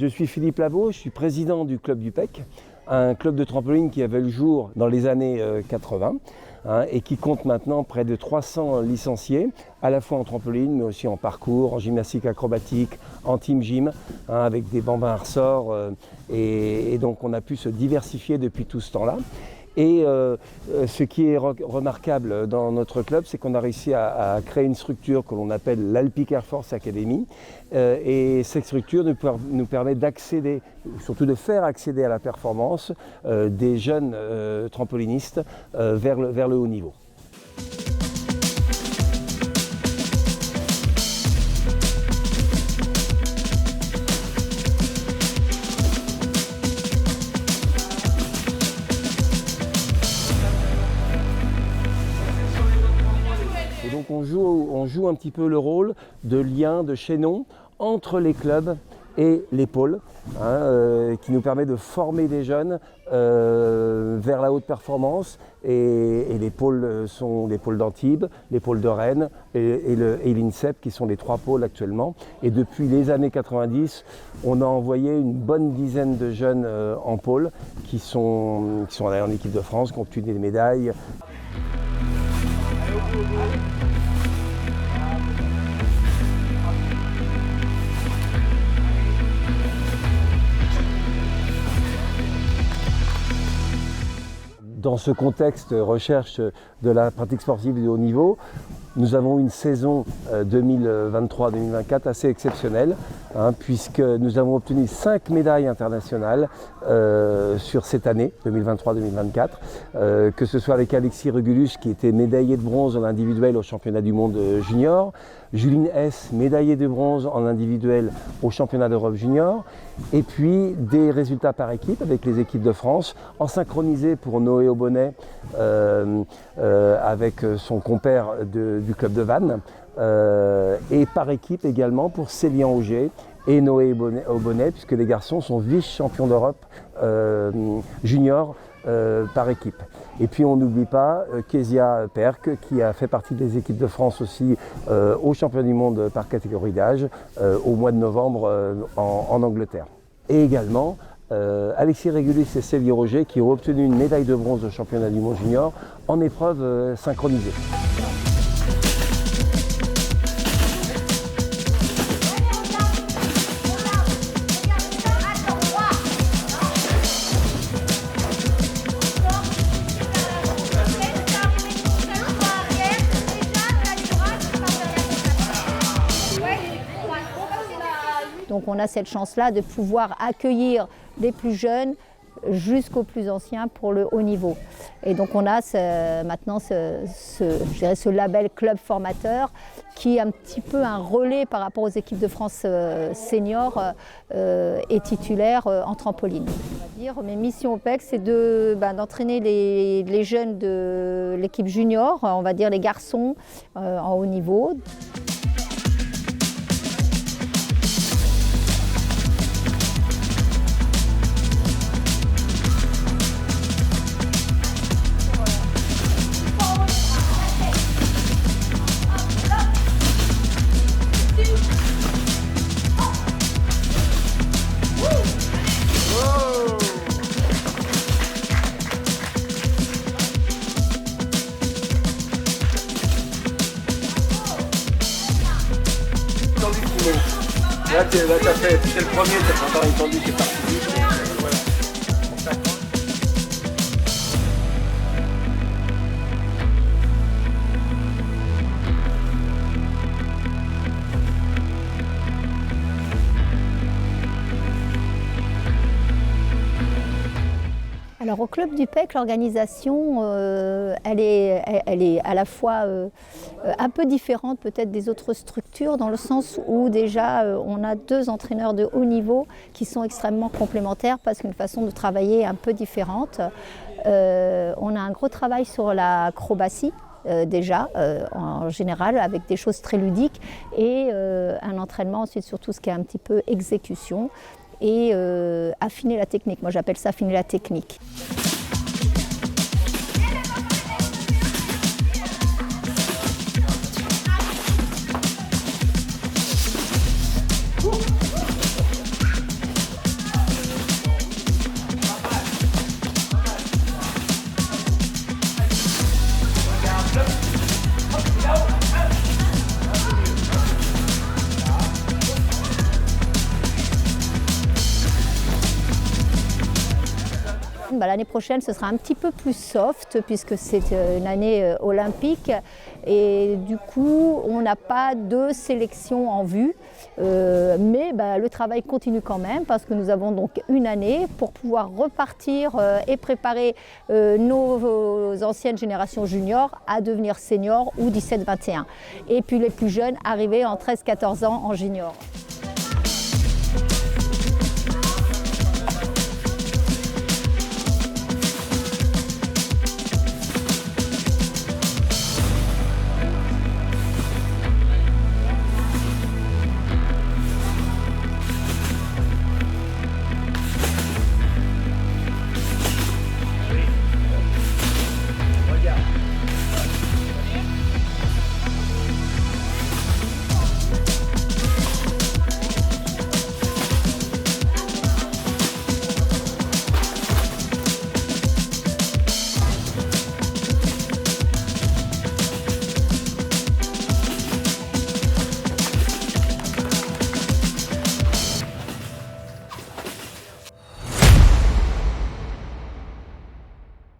Je suis Philippe Lavaux, je suis président du club du PEC, un club de trampoline qui avait le jour dans les années 80 et qui compte maintenant près de 300 licenciés, à la fois en trampoline mais aussi en parcours, en gymnastique acrobatique, en team gym, avec des bambins à ressort et donc on a pu se diversifier depuis tout ce temps-là. Et ce qui est remarquable dans notre club, c'est qu'on a réussi à créer une structure que l'on appelle l'Alpic Air Force Academy. Et cette structure nous permet d'accéder, surtout de faire accéder à la performance des jeunes trampolinistes vers le haut niveau. Et donc on joue un petit peu le rôle de lien, de chaînon entre les clubs et les pôles, qui nous permet de former des jeunes vers la haute performance. Et les pôles sont les pôles d'Antibes, les pôles de Rennes et l'INSEP qui sont les 3 pôles actuellement. Et depuis les années 90, on a envoyé une bonne dizaine de jeunes en pôle qui sont allés en équipe de France, qui ont obtenu des médailles. Dans ce contexte recherche de la pratique sportive de haut niveau, nous avons une saison 2023-2024 assez exceptionnelle, puisque nous avons obtenu 5 médailles internationales sur cette année 2023-2024, que ce soit avec Alexis Régulus qui était médaillé de bronze en individuel au championnat du monde junior, Juline Hess, médaillée de bronze en individuel au championnat d'Europe junior, et puis des résultats par équipe avec les équipes de France, en synchronisé pour Noé Aubonnet avec son compère du club de Vannes, et par équipe également pour Célian Auger et Noé Aubonnet, puisque les garçons sont vice-champions d'Europe junior par équipe. Et puis on n'oublie pas Kezia Perk qui a fait partie des équipes de France aussi au championnat du monde par catégorie d'âge au mois de novembre en Angleterre. Et également Alexis Régulus et Célie Roger qui ont obtenu une médaille de bronze au championnat du monde junior en épreuve synchronisée. Donc on a cette chance-là de pouvoir accueillir les plus jeunes jusqu'aux plus anciens pour le haut niveau. Et donc on a maintenant ce label club formateur qui est un petit peu un relais par rapport aux équipes de France seniors et titulaires en trampoline. On va dire, mes missions au PEC, c'est d'entraîner les jeunes de l'équipe junior, on va dire les garçons en haut niveau. Là, t'es le premier, t'as pas entendu, t'es parti. Voilà. Alors au club du PEC, l'organisation, elle est à la fois un peu différente peut-être des autres structures dans le sens où déjà on a 2 entraîneurs de haut niveau qui sont extrêmement complémentaires parce qu'une façon de travailler est un peu différente. On a un gros travail sur l'acrobatie. Déjà en général avec des choses très ludiques et un entraînement ensuite sur tout ce qui est un petit peu exécution et affiner la technique. Moi j'appelle ça affiner la technique. l'année prochaine, ce sera un petit peu plus soft puisque c'est une année olympique et du coup, on n'a pas de sélection en vue. Mais le travail continue quand même parce que nous avons donc une année pour pouvoir repartir et préparer nos anciennes générations juniors à devenir seniors ou 17-21. Et puis les plus jeunes arriver en 13-14 ans en junior.